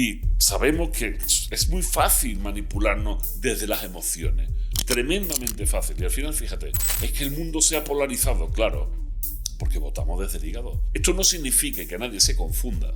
Y sabemos que es muy fácil manipularnos desde las emociones. Tremendamente fácil. Y al final, fíjate, es que el mundo se ha polarizado, claro, porque votamos desde el hígado. Esto no significa que nadie se confunda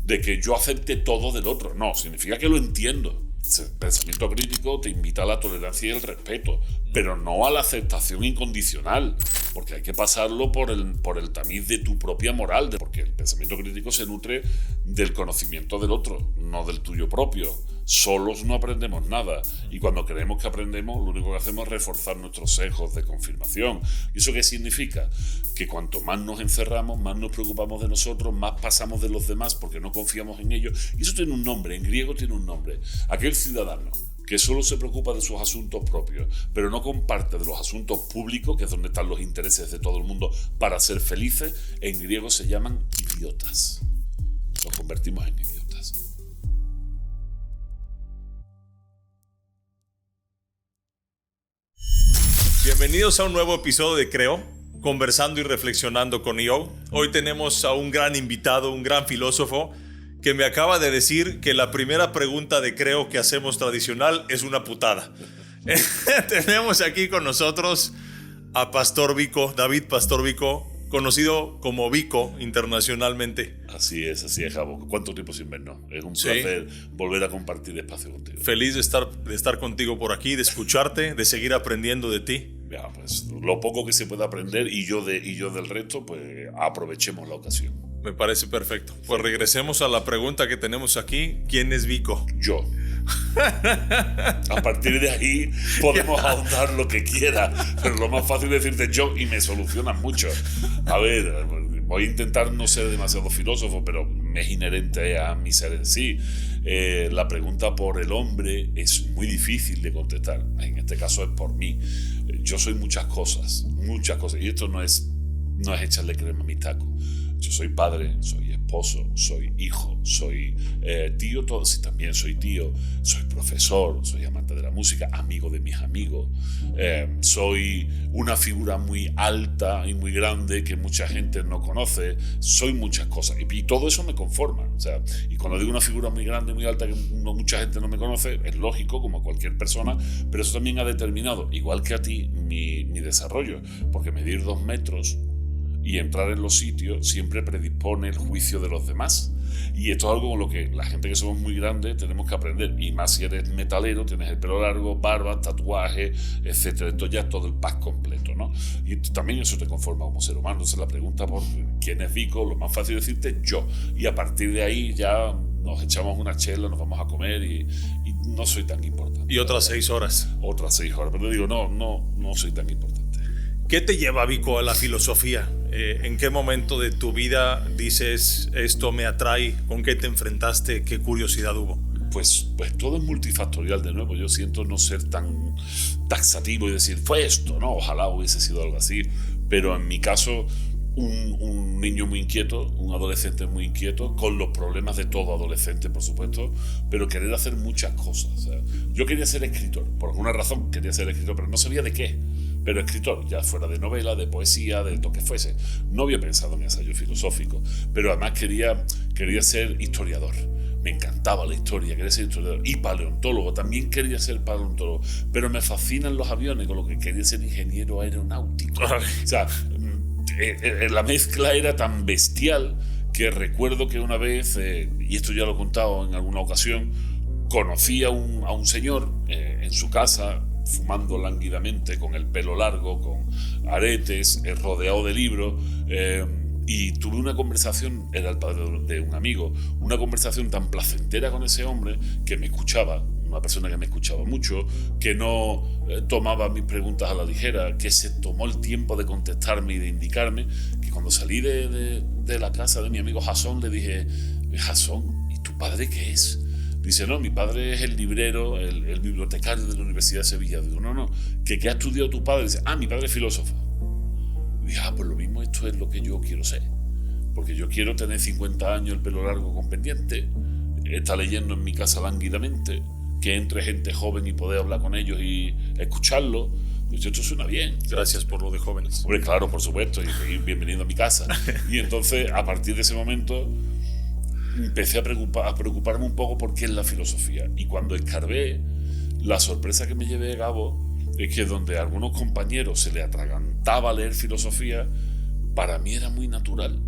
de que yo acepte todo del otro. No, significa que lo entiendo. El pensamiento crítico te invita a la tolerancia y el respeto, pero no a la aceptación incondicional, porque hay que pasarlo por el tamiz de tu propia moral, porque el pensamiento crítico se nutre del conocimiento del otro, no del tuyo propio. Solos no aprendemos nada, y cuando creemos que aprendemos, lo único que hacemos es reforzar nuestros sesgos de confirmación. ¿Y eso qué significa? Que cuanto más nos encerramos, más nos preocupamos de nosotros, más pasamos de los demás porque no confiamos en ellos. Y eso tiene un nombre, en griego tiene un nombre. Aquel ciudadano que solo se preocupa de sus asuntos propios, pero no comparte de los asuntos públicos, que es donde están los intereses de todo el mundo, para ser felices, en griego se llaman idiotas. Los convertimos en idiotas. Bienvenidos a un nuevo episodio de Creo, conversando y reflexionando con Iov. Hoy tenemos a un gran invitado, un gran filósofo, que me acaba de decir que la primera pregunta de Creo que hacemos tradicional es una putada. Tenemos aquí con nosotros a Pastor Vico, David Pastor Vico, conocido como Vico internacionalmente. Así es, Javo. ¿Cuánto tiempo sin vernos? Es un placer volver a compartir espacio contigo. Feliz de estar contigo por aquí, de escucharte, de seguir aprendiendo de ti. Ya, pues lo poco que se puede aprender y yo del resto, pues aprovechemos la ocasión. Me parece perfecto. Pues regresemos a la pregunta que tenemos aquí. ¿Quién es Vico? Yo. A partir de ahí podemos ahondar lo que quiera, pero lo más fácil es decirte yo y me solucionas mucho. A ver, voy a intentar no ser demasiado filósofo, pero me es inherente a mi ser en sí. La pregunta por el hombre es muy difícil de contestar. En este caso es por mí. Yo soy muchas cosas, y esto no es echarle crema a mi taco. Yo soy padre, soy esposo, soy hijo, soy tío, sí, también soy tío, soy profesor, soy amante de la música, amigo de mis amigos, soy una figura muy alta y muy grande que mucha gente no conoce, soy muchas cosas y todo eso me conforma. O sea, y cuando digo una figura muy grande y muy alta que mucha gente no me conoce, es lógico, como cualquier persona, pero eso también ha determinado, igual que a ti, mi desarrollo, porque medir 2 metros y entrar en los sitios siempre predispone el juicio de los demás. Y esto es algo con lo que la gente que somos muy grandes tenemos que aprender. Y más si eres metalero, tienes el pelo largo, barba, tatuaje, etc. Esto ya es todo el pack completo, ¿no? Y también eso te conforma como ser humano. Entonces la pregunta por quién es Vico, lo más fácil es decirte yo. Y a partir de ahí ya nos echamos una chela, nos vamos a comer y no soy tan importante. Y otras 6 horas. Otras 6 horas. Pero digo, no soy tan importante. ¿Qué te lleva, Vico, a la filosofía? ¿En qué momento de tu vida dices esto me atrae? ¿Con qué te enfrentaste? ¿Qué curiosidad hubo? Pues todo es multifactorial de nuevo. Yo siento no ser tan taxativo y decir fue esto, ¿no? Ojalá hubiese sido algo así. Pero en mi caso, un niño muy inquieto, un adolescente muy inquieto, con los problemas de todo adolescente, por supuesto, pero querer hacer muchas cosas. O sea, yo quería ser escritor, por alguna razón quería ser escritor, pero no sabía de qué. Pero escritor, ya fuera de novela, de poesía, de lo que fuese. No había pensado en ensayo filosófico, pero además quería ser historiador. Me encantaba la historia, quería ser historiador y paleontólogo. También quería ser paleontólogo, pero me fascinan los aviones, con lo que quería ser ingeniero aeronáutico. O sea, la mezcla era tan bestial que recuerdo que una vez, y esto ya lo he contado en alguna ocasión, conocí a un señor en su casa, fumando lánguidamente, con el pelo largo, con aretes, rodeado de libros, y tuve una conversación, era el padre de un amigo, una conversación tan placentera con ese hombre que me escuchaba, una persona que me escuchaba mucho, que no tomaba mis preguntas a la ligera, que se tomó el tiempo de contestarme y de indicarme, que cuando salí de la casa de mi amigo Jasón le dije, Jasón, ¿y tu padre qué es? Dice, no, mi padre es el librero, el bibliotecario de la Universidad de Sevilla. Digo, no, ¿qué ha estudiado tu padre? Dice, mi padre es filósofo. Dije, pues lo mismo, esto es lo que yo quiero ser. Porque yo quiero tener 50 años, el pelo largo con pendiente, estar leyendo en mi casa lánguidamente, que entre gente joven y poder hablar con ellos y escucharlo. Pues esto suena bien. Gracias por lo de jóvenes. Hombre, claro, por supuesto, y bienvenido a mi casa. Y entonces, a partir de ese momento, empecé a preocuparme un poco por qué es la filosofía. Y cuando escarbé, la sorpresa que me llevé a cabo es que donde a algunos compañeros se les atragantaba leer filosofía, para mí era muy natural.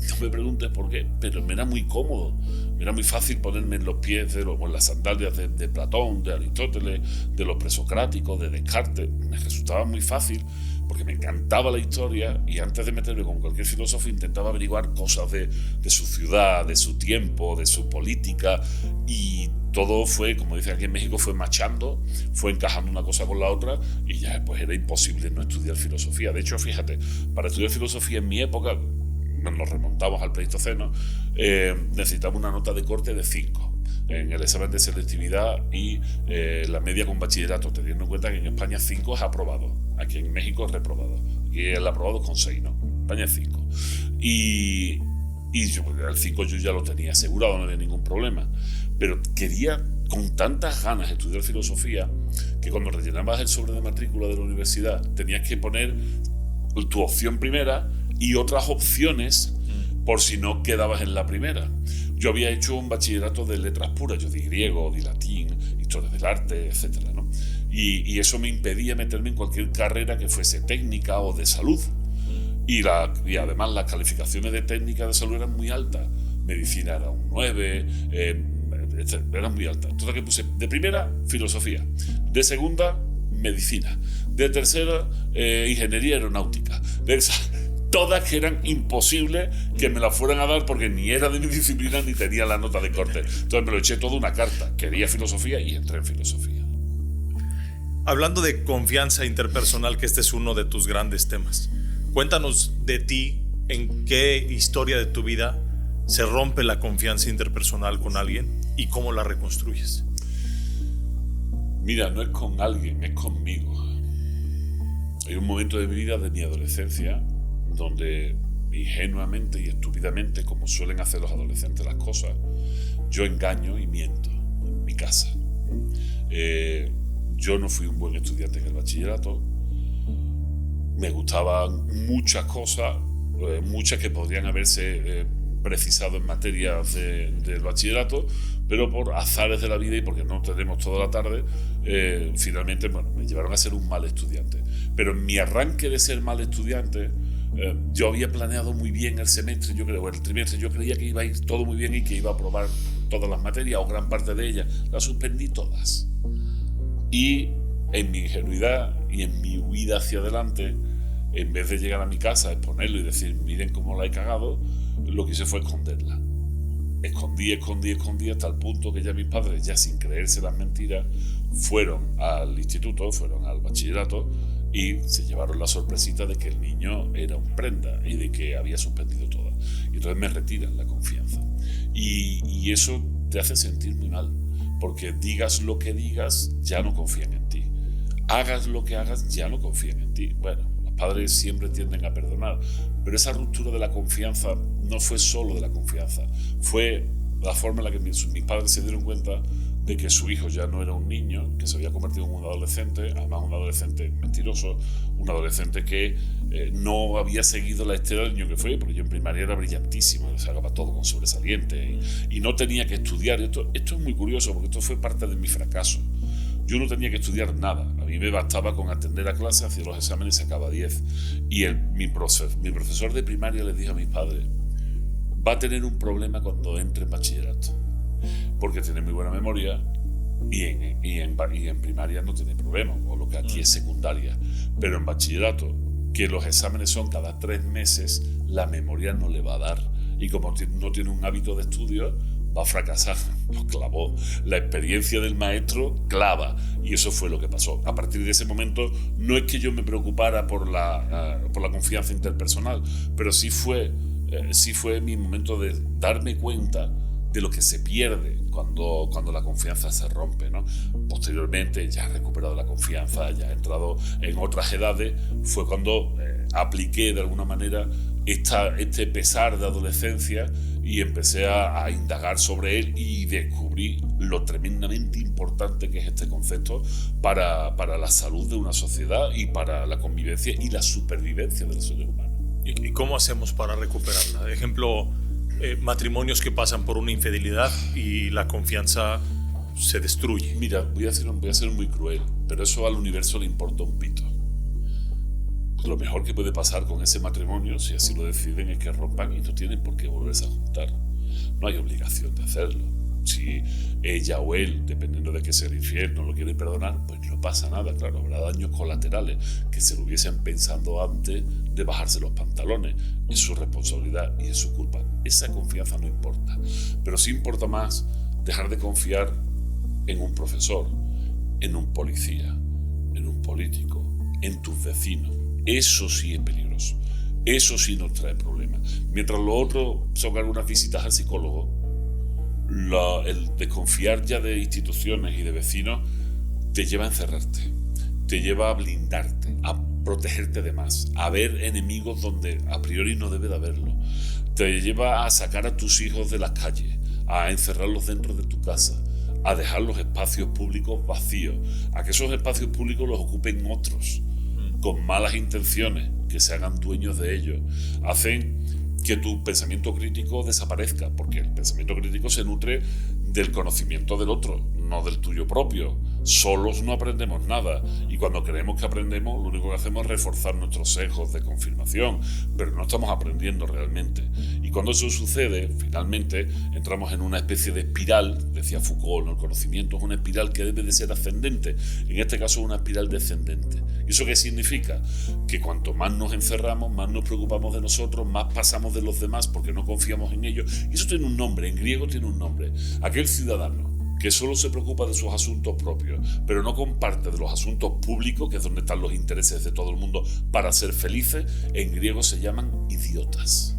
No me preguntes por qué, pero me era muy cómodo. Me era muy fácil ponerme en los pies en las sandalias de Platón, de Aristóteles, de los presocráticos, de Descartes. Me resultaba muy fácil porque me encantaba la historia, y antes de meterme con cualquier filósofo intentaba averiguar cosas de su ciudad, de su tiempo, de su política, y todo fue, como dicen aquí en México, fue machando, fue encajando una cosa con la otra, y ya pues era imposible no estudiar filosofía. De hecho, fíjate, para estudiar filosofía en mi época, nos remontamos al Pleistoceno, necesitaba una nota de corte de 5 en el examen de selectividad y la media con bachillerato, teniendo en cuenta que en España 5 es aprobado, aquí en México es reprobado, aquí el aprobado con 6, ¿no? En España es 5. Y yo, el 5 yo ya lo tenía asegurado, no había ningún problema, pero quería con tantas ganas estudiar filosofía que cuando rellenabas el sobre de matrícula de la universidad tenías que poner tu opción primera y otras opciones por si no quedabas en la primera. Yo había hecho un bachillerato de letras puras, yo di griego, di latín, historia del arte, etcétera, ¿no? Y eso me impedía meterme en cualquier carrera que fuese técnica o de salud. Y además las calificaciones de técnica de salud eran muy altas. Medicina era un 9, eran muy altas. Entonces, que puse de primera, filosofía. De segunda, medicina. De tercera, ingeniería aeronáutica. Todas que eran imposibles que me las fueran a dar porque ni era de mi disciplina ni tenía la nota de corte. Entonces me lo eché todo una carta. Quería filosofía y entré en filosofía. Hablando de confianza interpersonal, que este es uno de tus grandes temas, cuéntanos de ti, en qué historia de tu vida se rompe la confianza interpersonal con alguien y cómo la reconstruyes. Mira, no es con alguien, es conmigo. Hay un momento de mi vida, de mi adolescencia, donde ingenuamente y estúpidamente, como suelen hacer los adolescentes las cosas, yo engaño y miento en mi casa. Yo no fui un buen estudiante en el bachillerato. Me gustaban muchas cosas, muchas que podrían haberse precisado en materias del bachillerato, pero por azares de la vida y porque no tenemos toda la tarde, finalmente me llevaron a ser un mal estudiante. Pero en mi arranque de ser mal estudiante, yo había planeado muy bien el semestre, el trimestre, yo creía que iba a ir todo muy bien y que iba a aprobar todas las materias o gran parte de ellas. Las suspendí todas. Y en mi ingenuidad y en mi huida hacia adelante, en vez de llegar a mi casa, exponerlo y decir, miren cómo la he cagado, lo que hice fue esconderla. Escondí hasta el punto que ya mis padres, ya sin creerse las mentiras, fueron al instituto, fueron al bachillerato y se llevaron la sorpresita de que el niño era un prenda y de que había suspendido todas. Y entonces me retiran la confianza. Y eso te hace sentir muy mal, porque digas lo que digas, ya no confían en ti. Hagas lo que hagas, ya no confían en ti. Bueno, los padres siempre tienden a perdonar, pero esa ruptura de la confianza no fue solo de la confianza, fue la forma en la que mis padres se dieron cuenta de que su hijo ya no era un niño, que se había convertido en un adolescente, además un adolescente mentiroso, un adolescente que no había seguido la estela del niño que fue, porque yo en primaria era brillantísimo, se hacía todo con sobresaliente y no tenía que estudiar. Esto es muy curioso, porque esto fue parte de mi fracaso. Yo no tenía que estudiar nada, a mí me bastaba con atender a clase, hacía los exámenes y sacaba 10. Y mi profesor de primaria le dijo a mis padres, va a tener un problema cuando entre en bachillerato, porque tiene muy buena memoria y en primaria no tiene problema, o lo que aquí es secundaria, pero en bachillerato, que los exámenes son cada 3 meses, la memoria no le va a dar, y como no tiene un hábito de estudio, va a fracasar. Lo clavó. La experiencia del maestro clava, y eso fue lo que pasó. A partir de ese momento no es que yo me preocupara por la confianza interpersonal, pero sí fue mi momento de darme cuenta de lo que se pierde cuando la confianza se rompe, ¿no? Posteriormente, ya he recuperado la confianza, ya he entrado en otras edades, fue cuando apliqué de alguna manera este pesar de adolescencia y empecé a indagar sobre él y descubrí lo tremendamente importante que es este concepto para la salud de una sociedad y para la convivencia y la supervivencia de los seres humanos. ¿Y cómo hacemos para recuperarla? Por ejemplo, matrimonios que pasan por una infidelidad y la confianza se destruye. Mira, voy a ser muy cruel, pero eso al universo le importa un pito. Lo mejor que puede pasar con ese matrimonio, si así lo deciden, es que rompan y no tienen por qué volverse a juntar. No hay obligación de hacerlo. Si ella o él, dependiendo de que sea el infiel, no lo quiere perdonar, pues no pasa nada. Claro, habrá daños colaterales que se lo hubiesen pensado antes de bajarse los pantalones. Es su responsabilidad y es su culpa. Esa confianza no importa. Pero sí importa más dejar de confiar en un profesor, en un policía, en un político, en tus vecinos. Eso sí es peligroso. Eso sí nos trae problemas. Mientras lo otro son algunas visitas al psicólogo, el desconfiar ya de instituciones y de vecinos te lleva a encerrarte, te lleva a blindarte, a protegerte de más, a ver enemigos donde a priori no debe de haberlo. Te lleva a sacar a tus hijos de las calles, a encerrarlos dentro de tu casa, a dejar los espacios públicos vacíos, a que esos espacios públicos los ocupen otros con malas intenciones, que se hagan dueños de ellos. Hacen que tu pensamiento crítico desaparezca, porque el pensamiento crítico se nutre del conocimiento del otro, no del tuyo propio. Solos no aprendemos nada, y cuando creemos que aprendemos, lo único que hacemos es reforzar nuestros sesgos de confirmación, pero no estamos aprendiendo realmente. Y cuando eso sucede, finalmente entramos en una especie de espiral. Decía Foucault, ¿no? El conocimiento es una espiral que debe de ser ascendente, en este caso una espiral descendente. ¿Y eso qué significa? Que cuanto más nos encerramos, más nos preocupamos de nosotros, más pasamos de los demás porque no confiamos en ellos. Y eso tiene un nombre, en griego tiene un nombre. Aquel ciudadano que solo se preocupa de sus asuntos propios, pero no comparte de los asuntos públicos, que es donde están los intereses de todo el mundo, para ser felices, en griego se llaman idiotas.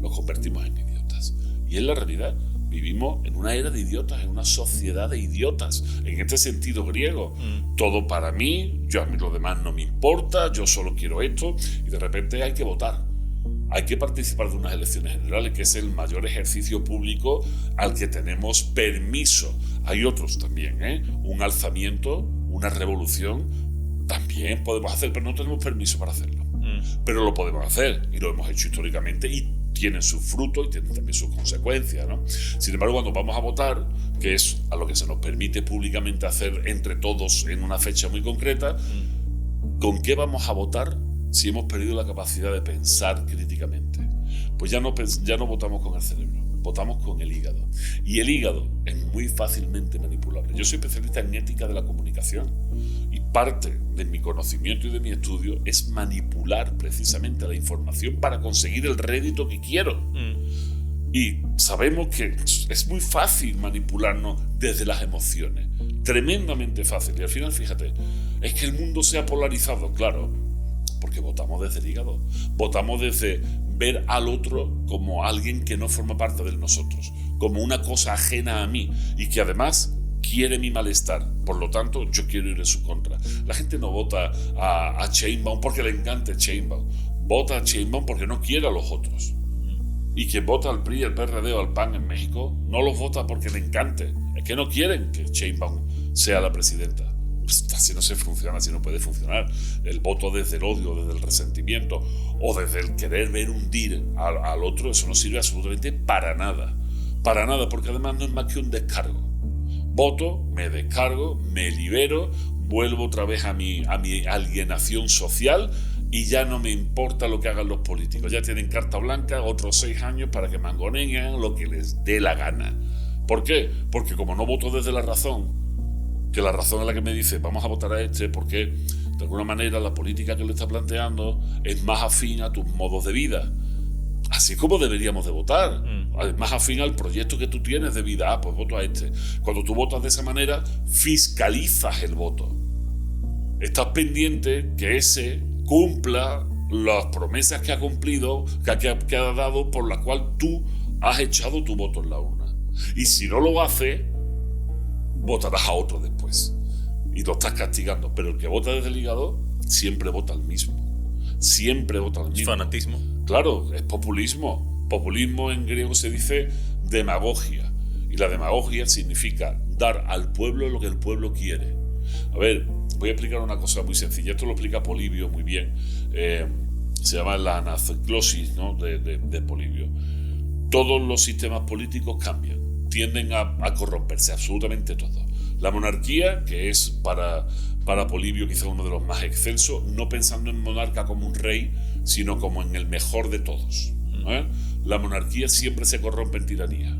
Los convertimos en idiotas. Y en la realidad vivimos en una era de idiotas, en una sociedad de idiotas, en este sentido griego. Todo para mí, a mí lo demás no me importa, yo solo quiero esto, y de repente hay que votar. Hay que participar de unas elecciones generales, que es el mayor ejercicio público al que tenemos permiso. Hay otros también, un alzamiento, una revolución, también podemos hacer, pero no tenemos permiso para hacerlo. Pero lo podemos hacer, y lo hemos hecho históricamente, y tienen sus frutos y tienen también sus consecuencias, ¿no? Sin embargo, cuando vamos a votar, que es a lo que se nos permite públicamente hacer entre todos en una fecha muy concreta, ¿con qué vamos a votar si hemos perdido la capacidad de pensar críticamente? Pues ya no votamos con el cerebro, votamos con el hígado. Y el hígado es muy fácilmente manipulable. Yo soy especialista en ética de la comunicación, y parte de mi conocimiento y de mi estudio es manipular precisamente la información para conseguir el rédito que quiero. Y sabemos que es muy fácil manipularnos desde las emociones, tremendamente fácil. Y al final, fíjate, es que el mundo se ha polarizado, claro, porque votamos desde el hígado, votamos desde ver al otro como alguien que no forma parte de nosotros, como una cosa ajena a mí y que además quiere mi malestar. Por lo tanto, yo quiero ir en su contra. La gente no vota a Sheinbaum porque le encante Sheinbaum, vota a Sheinbaum porque no quiere a los otros. Y quien vota al PRI, al PRD o al PAN en México no los vota porque le encante, es que no quieren que Sheinbaum sea la presidenta. Pues así no se funciona, así no puede funcionar. El voto desde el odio, desde el resentimiento o desde el querer ver hundir al otro, eso no sirve absolutamente para nada. Para nada, porque además no es más que un descargo. Voto, me descargo, me libero, vuelvo otra vez a mi alienación social y ya no me importa lo que hagan los políticos. Ya tienen carta blanca, otros 6 años para que mangoneen y hagan lo que les dé la gana. ¿Por qué? Porque como no voto desde la razón, que la razón es la que me dice vamos a votar a este porque de alguna manera la política que le está planteando es más afín a tus modos de vida, así como deberíamos de votar, es más afín al proyecto que tú tienes de vida. Pues voto a este. Cuando tú votas de esa manera, fiscalizas el voto, estás pendiente que ese cumpla las promesas que ha cumplido, que ha dado, por la cual tú has echado tu voto en la urna. Y si no lo hace, votarás a otro después y lo estás castigando. Pero el que vota desde el hígado siempre vota al mismo. Siempre vota al mismo. ¿Es fanatismo? Claro, es populismo. Populismo en griego se dice demagogia. Y la demagogia significa dar al pueblo lo que el pueblo quiere. A ver, voy a explicar una cosa muy sencilla. Esto lo explica Polibio muy bien. Se llama la anaciclosis, ¿no? de Polibio. todos los sistemas políticos cambian, tienden a corromperse, absolutamente todos. La monarquía, que es para Polibio quizá uno de los más excelsos, no pensando en monarca como un rey, sino como en el mejor de todos. La monarquía siempre se corrompe en tiranía.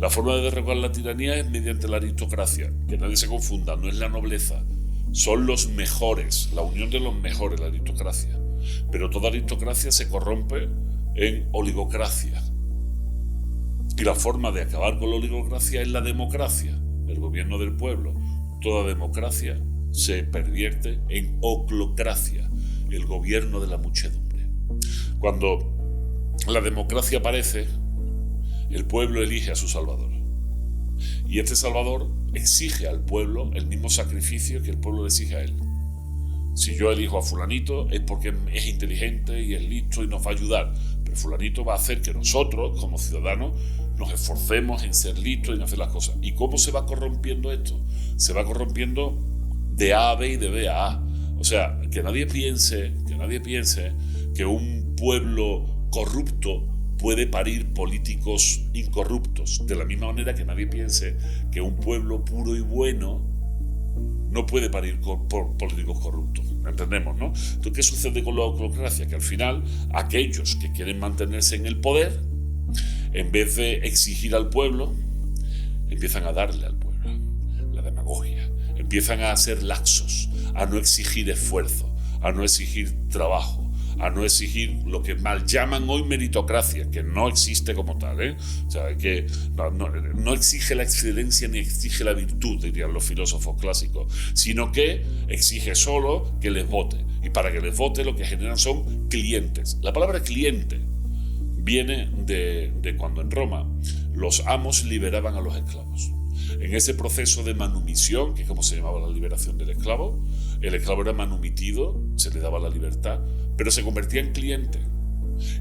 La forma de derrocar la tiranía es mediante la aristocracia, que nadie se confunda, no es la nobleza, son los mejores, la unión de los mejores, la aristocracia. Pero toda aristocracia se corrompe en oligocracia. Y la forma de acabar con la oligocracia es la democracia, el gobierno del pueblo. Toda democracia se pervierte en oclocracia, el gobierno de la muchedumbre. Cuando la democracia aparece, el pueblo elige a su salvador. Y este salvador exige al pueblo el mismo sacrificio que el pueblo le exige a él. Si yo elijo a fulanito es porque es inteligente y es listo y nos va a ayudar. Pero fulanito va a hacer que nosotros, como ciudadanos, nos esforcemos en ser listos y en hacer las cosas. ¿Y cómo se va corrompiendo esto? Se va corrompiendo de A a B y de B a A. O sea, que nadie piense que un pueblo corrupto puede parir políticos incorruptos. De la misma manera que nadie piense que un pueblo puro y bueno no puede parir políticos corruptos. ¿Entendemos, no? Entonces, ¿qué sucede con la oclocracia? Que al final, aquellos que quieren mantenerse en el poder, en vez de exigir al pueblo, empiezan a darle al pueblo. La demagogia. Empiezan a ser laxos, a no exigir esfuerzo, a no exigir trabajo, a no exigir lo que mal llaman hoy meritocracia, que no existe como tal, O sea, que no exige la excelencia ni exige la virtud, dirían los filósofos clásicos, sino que exige solo que les vote. Y para que les vote lo que generan son clientes. La palabra cliente viene de cuando en Roma los amos liberaban a los esclavos. En ese proceso de manumisión, que es como se llamaba la liberación del esclavo, el esclavo era manumitido, se le daba la libertad, pero se convertía en cliente.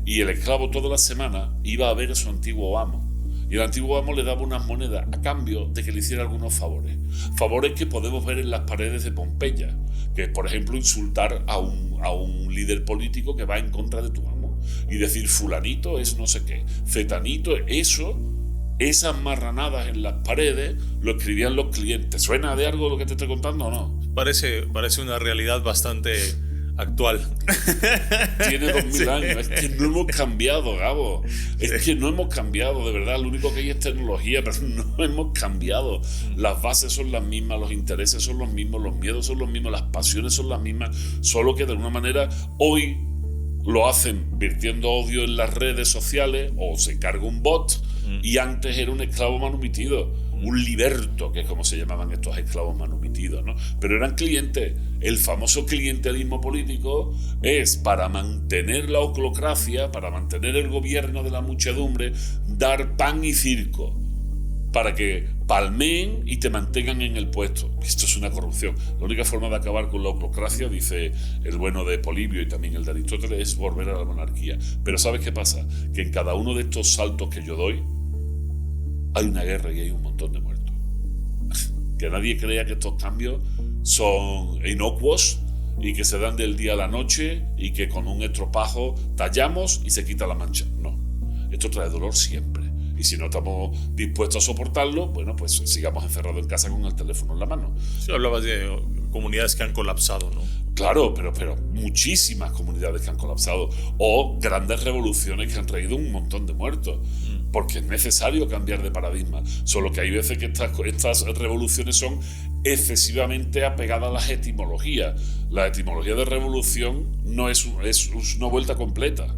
Y el esclavo toda la semana iba a ver a su antiguo amo. Y el antiguo amo le daba unas monedas a cambio de que le hiciera algunos favores. Favores que podemos ver en las paredes de Pompeya, que es, por ejemplo, insultar a un líder político que va en contra de tu amo. Y decir, fulanito es no sé qué, fetanito, eso... Esas marranadas en las paredes lo escribían los clientes. ¿Suena de algo lo que te estoy contando o no? Parece una realidad bastante actual. Tiene 2000 años. Es que no hemos cambiado, Gabo. Es que no hemos cambiado, de verdad. Lo único que hay es tecnología, pero no hemos cambiado. Las bases son las mismas, los intereses son los mismos, los miedos son los mismos, las pasiones son las mismas. Solo que de alguna manera hoy lo hacen virtiendo odio en las redes sociales o se carga un bot. Y antes era un esclavo manumitido, un liberto, que es como se llamaban estos esclavos manumitidos, ¿no? Pero eran clientes. El famoso clientelismo político es para mantener la oclocracia, para mantener el gobierno de la muchedumbre, dar pan y circo, para que palmeen y te mantengan en el puesto. Esto es una corrupción. La única forma de acabar con la oclocracia, dice el bueno de Polibio y también el de Aristóteles, es volver a la monarquía. Pero ¿sabes qué pasa? Que en cada uno de estos saltos que yo doy hay una guerra y hay un montón de muertos. Que nadie crea que estos cambios son inocuos y que se dan del día a la noche y que con un estropajo tallamos y se quita la mancha. No, esto trae dolor siempre. Y si no estamos dispuestos a soportarlo, bueno, pues sigamos encerrados en casa con el teléfono en la mano. Sí, hablabas de comunidades que han colapsado, ¿no? Claro, pero muchísimas comunidades que han colapsado. O grandes revoluciones que han traído un montón de muertos. Porque es necesario cambiar de paradigma. Solo que hay veces que estas revoluciones son excesivamente apegadas a las etimologías. La etimología de revolución no es una vuelta completa.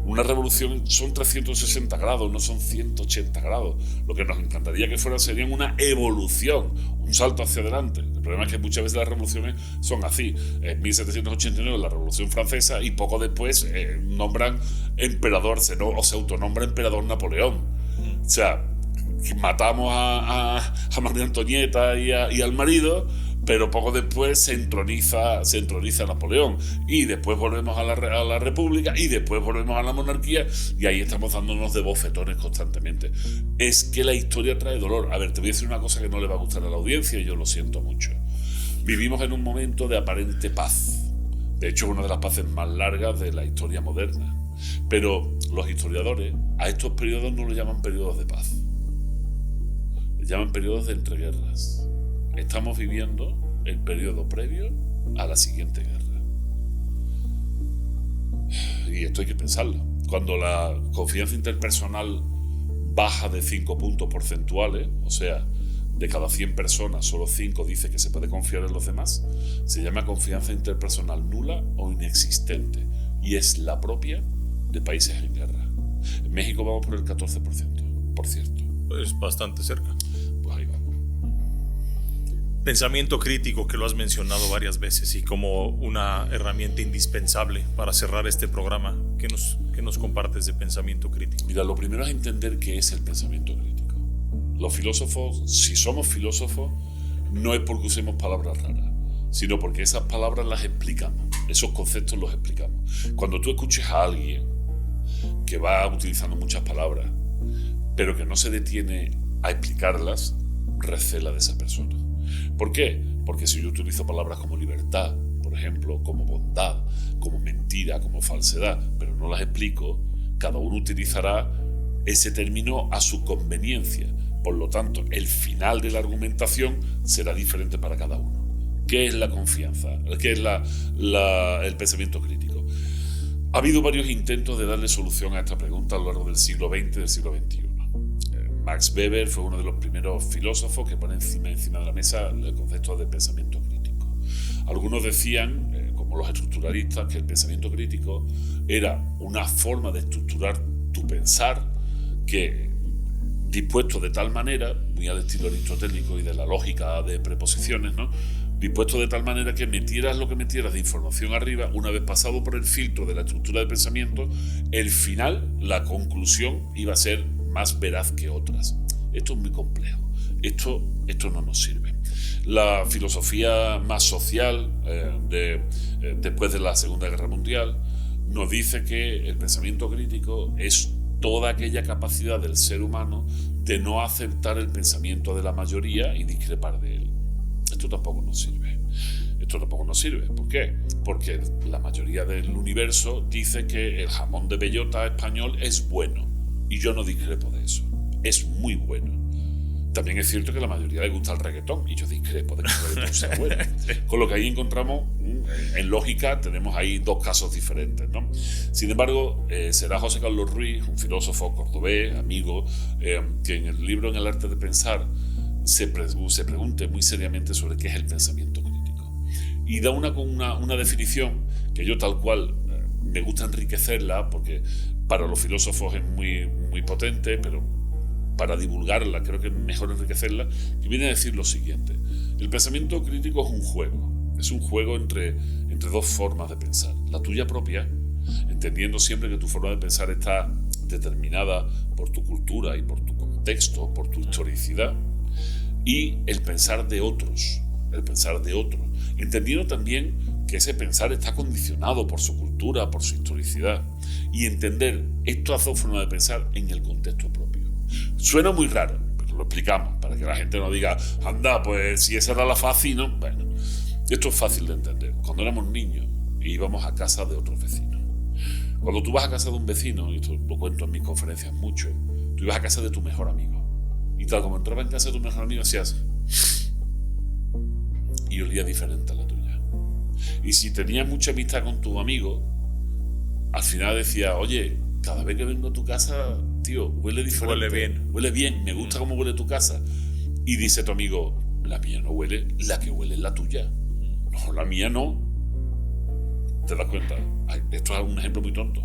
Una revolución son 360 grados, no son 180 grados. Lo que nos encantaría que fuera sería una evolución, un salto hacia adelante. El problema es que muchas veces las revoluciones son así. En 1789 la Revolución Francesa y poco después nombran emperador, se autonombra emperador Napoleón. O sea, matamos a María Antonieta y al marido, pero poco después se entroniza Napoleón y después volvemos a la República y después volvemos a la monarquía y ahí estamos dándonos de bofetones constantemente. Es que la historia trae dolor. A ver, te voy a decir una cosa que no le va a gustar a la audiencia y yo lo siento mucho. Vivimos en un momento de aparente paz. De hecho, es una de las paces más largas de la historia moderna. Pero los historiadores a estos periodos no los llaman periodos de paz. Les llaman periodos de entreguerras. Estamos viviendo el periodo previo a la siguiente guerra. Y esto hay que pensarlo. Cuando la confianza interpersonal baja de 5 puntos porcentuales, o sea, de cada 100 personas, solo 5 dice que se puede confiar en los demás, se llama confianza interpersonal nula o inexistente, y es la propia de países en guerra. En México vamos por el 14%, por cierto. Es bastante cerca. Pues ahí vamos. Pensamiento crítico, que lo has mencionado varias veces y como una herramienta indispensable para cerrar este programa. ¿Qué nos compartes de pensamiento crítico? Mira, lo primero es entender qué es el pensamiento crítico. Los filósofos, si somos filósofos, no es porque usemos palabras raras, sino porque esas palabras las explicamos, esos conceptos los explicamos. Cuando tú escuches a alguien que va utilizando muchas palabras, pero que no se detiene a explicarlas, recela de esa persona. ¿Por qué? Porque si yo utilizo palabras como libertad, por ejemplo, como bondad, como mentira, como falsedad, pero no las explico, cada uno utilizará ese término a su conveniencia. Por lo tanto, el final de la argumentación será diferente para cada uno. ¿Qué es la confianza? ¿Qué es el pensamiento crítico? Ha habido varios intentos de darle solución a esta pregunta a lo largo del siglo XX y del siglo XXI. Max Weber fue uno de los primeros filósofos que pone encima de la mesa el concepto de pensamiento crítico. Algunos decían, como los estructuralistas, que el pensamiento crítico era una forma de estructurar tu pensar que, dispuesto de tal manera, muy al estilo aristotélico y de la lógica de preposiciones, ¿no?, dispuesto de tal manera que metieras lo que metieras de información arriba, una vez pasado por el filtro de la estructura de pensamiento, el final, la conclusión, iba a ser más veraz que otras. Esto es muy complejo. Esto no nos sirve. La filosofía más social después de la Segunda Guerra Mundial nos dice que el pensamiento crítico es toda aquella capacidad del ser humano de no aceptar el pensamiento de la mayoría y discrepar de él. Esto tampoco nos sirve. ¿Por qué? Porque la mayoría del universo dice que el jamón de bellota español es bueno. Y yo no discrepo de eso. Es muy bueno. También es cierto que a la mayoría le gusta el reggaetón. Y yo discrepo de que el reggaetón sea bueno. Con lo que ahí encontramos, en lógica, tenemos ahí dos casos diferentes, ¿no? Sin embargo, será José Carlos Ruiz, un filósofo cordobés, amigo, que en el libro En el arte de pensar se pregunte muy seriamente sobre qué es el pensamiento crítico. Y da una definición que yo tal cual me gusta enriquecerla, porque para los filósofos es muy, muy potente, pero para divulgarla creo que es mejor enriquecerla, que viene a decir lo siguiente: el pensamiento crítico es un juego entre dos formas de pensar. La tuya propia, entendiendo siempre que tu forma de pensar está determinada por tu cultura y por tu contexto, por tu historicidad, y el pensar de otros, entendiendo también que ese pensar está condicionado por su cultura, por su historicidad, y entender estas dos formas de pensar en el contexto propio. Suena muy raro, pero lo explicamos para que la gente no diga, anda, pues si esa era la fácil, ¿no? Bueno, esto es fácil de entender. Cuando éramos niños íbamos a casa de otros vecinos. Cuando tú vas a casa de un vecino, y esto lo cuento en mis conferencias mucho, tú ibas a casa de tu mejor amigo. Y tal como entraba en casa de tu mejor amigo, hacías y olía diferente a la tuya. Y si tenías mucha amistad con tu amigo, al final decía, oye, cada vez que vengo a tu casa, tío, huele diferente. Huele bien, me gusta cómo huele tu casa. Y dice tu amigo, la mía no huele, la que huele es la tuya. No, la mía no. ¿Te das cuenta? Esto es un ejemplo muy tonto.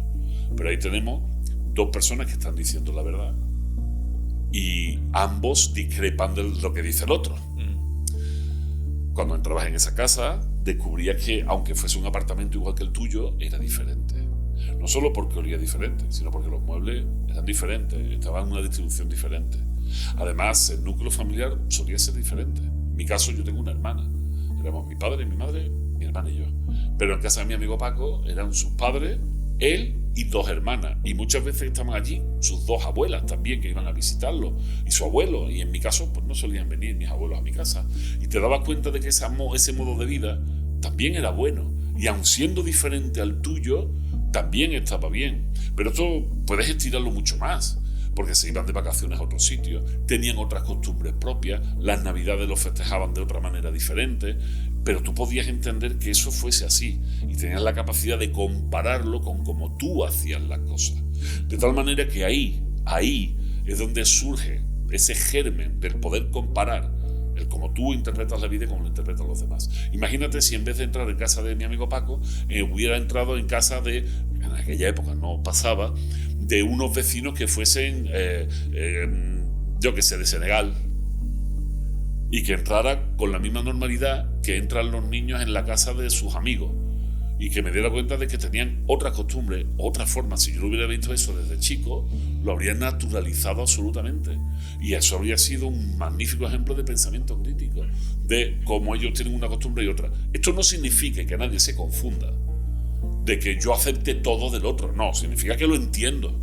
Pero ahí tenemos dos personas que están diciendo la verdad. Y ambos discrepan de lo que dice el otro. Cuando entrabas en esa casa, descubrías que, aunque fuese un apartamento igual que el tuyo, era diferente. No solo porque olía diferente, sino porque los muebles eran diferentes, estaban en una distribución diferente. Además, el núcleo familiar solía ser diferente. En mi caso, yo tengo una hermana. Éramos mi padre, mi madre, mi hermana y yo. Pero en casa de mi amigo Paco eran sus padres, él y dos hermanas. Y muchas veces estaban allí sus dos abuelas también, que iban a visitarlo, y su abuelo. Y en mi caso, pues no solían venir mis abuelos a mi casa. Y te dabas cuenta de que ese modo de vida también era bueno. Y aun siendo diferente al tuyo, también estaba bien. Pero esto puedes estirarlo mucho más, porque se iban de vacaciones a otros sitios, tenían otras costumbres propias, las navidades los festejaban de otra manera diferente, pero tú podías entender que eso fuese así y tenías la capacidad de compararlo con cómo tú hacías las cosas. De tal manera que ahí es donde surge ese germen del poder comparar el cómo tú interpretas la vida y cómo lo interpretan los demás. Imagínate si en vez de entrar en casa de mi amigo Paco, hubiera entrado en casa de, en aquella época no pasaba, de unos vecinos que fuesen, yo que sé, de Senegal, y que entrara con la misma normalidad que entran los niños en la casa de sus amigos, y que me diera cuenta de que tenían otra costumbre, otra forma. Si yo lo hubiera visto eso desde chico, lo habría naturalizado absolutamente, y eso habría sido un magnífico ejemplo de pensamiento crítico, de cómo ellos tienen una costumbre y otra. Esto no significa que nadie se confunda, de que yo acepte todo del otro, no, significa que lo entiendo.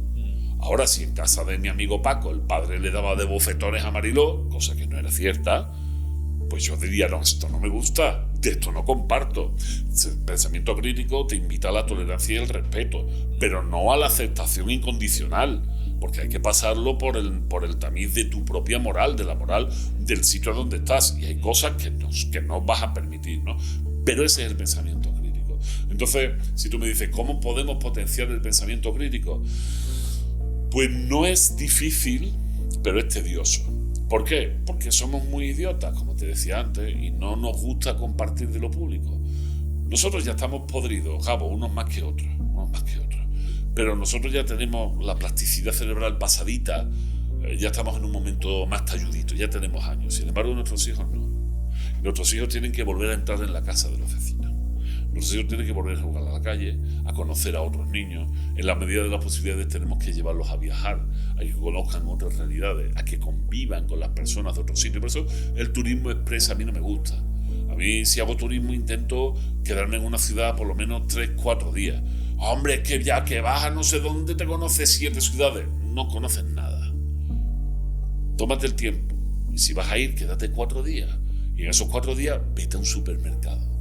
Ahora, si en casa de mi amigo Paco el padre le daba de bofetones a Mariló, cosa que no era cierta, pues yo diría, no, esto no me gusta, de esto no comparto. El pensamiento crítico te invita a la tolerancia y el respeto, pero no a la aceptación incondicional, porque hay que pasarlo por el tamiz de tu propia moral, de la moral del sitio donde estás, y hay cosas que no vas a permitir, ¿no? Pero ese es el pensamiento crítico. Entonces, si tú me dices, ¿cómo podemos potenciar el pensamiento crítico? Pues no es difícil, pero es tedioso. ¿Por qué? Porque somos muy idiotas, como te decía antes, y no nos gusta compartir de lo público. Nosotros ya estamos podridos, Gabo, unos más que otros. Pero nosotros ya tenemos la plasticidad cerebral pasadita, ya estamos en un momento más talludito, ya tenemos años. Sin embargo, nuestros hijos no. Nuestros hijos tienen que volver a entrar en la casa de los vecinos. Nuestros hijos tienen que volver a jugar a la calle, a conocer a otros niños. En la medida de las posibilidades tenemos que llevarlos a viajar, a que conozcan otras realidades, a que convivan con las personas de otros sitios. Por eso el turismo express a mí no me gusta. A mí, si hago turismo, intento quedarme en una ciudad por lo menos 3-4 días. Hombre, es que ya que vas a no sé dónde te conoces 7 ciudades. No conoces nada. Tómate el tiempo. Y si vas a ir, quédate 4 días. Y en esos 4 días, vete a un supermercado.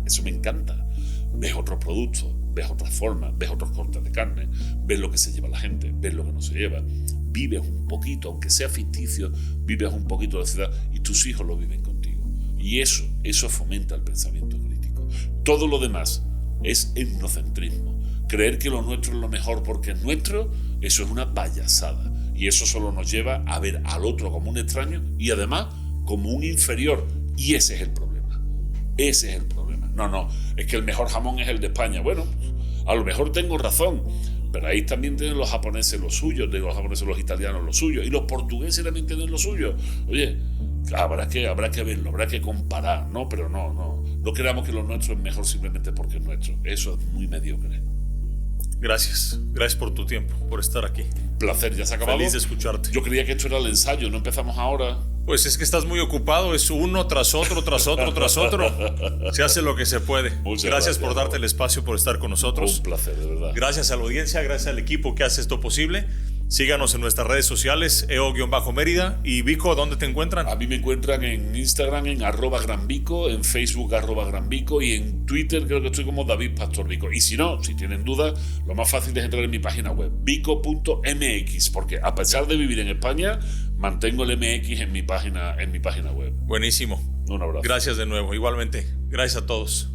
Eso me encanta. Ves otros productos, ves otras formas, ves otros cortes de carne, ves lo que se lleva la gente, ves lo que no se lleva. Vives un poquito, aunque sea ficticio, vives un poquito de la ciudad y tus hijos lo viven contigo. Y eso fomenta el pensamiento crítico. Todo lo demás es etnocentrismo. Creer que lo nuestro es lo mejor porque es nuestro, eso es una payasada. Y eso solo nos lleva a ver al otro como un extraño y además como un inferior. Y ese es el problema. Ese es el problema. No, es que el mejor jamón es el de España. Bueno, a lo mejor tengo razón, pero ahí también tienen los japoneses los suyos, los japoneses los italianos los suyos, y los portugueses también tienen los suyos. Oye, habrá que verlo, habrá que comparar, ¿no? Pero no creamos que lo nuestro es mejor simplemente porque es nuestro. Eso es muy mediocre. Gracias por tu tiempo, por estar aquí. Placer, ya se ha acabado. Feliz de escucharte. Yo creía que esto era el ensayo, no empezamos ahora. Pues es que estás muy ocupado, es uno tras otro. Se hace lo que se puede. Muchas gracias por darte el espacio, por estar con nosotros. Un placer, de verdad. Gracias a la audiencia, gracias al equipo que hace esto posible. Síganos en nuestras redes sociales, eo-mérida. Y Vico, ¿dónde te encuentran? A mí me encuentran en Instagram en @granvico, en Facebook @granvico y en Twitter creo que estoy como David Pastor Vico. Y si no, si tienen dudas, lo más fácil es entrar en mi página web, vico.mx, porque a pesar de vivir en España, mantengo el MX en mi página web. Buenísimo. Un abrazo. Gracias de nuevo, igualmente. Gracias a todos.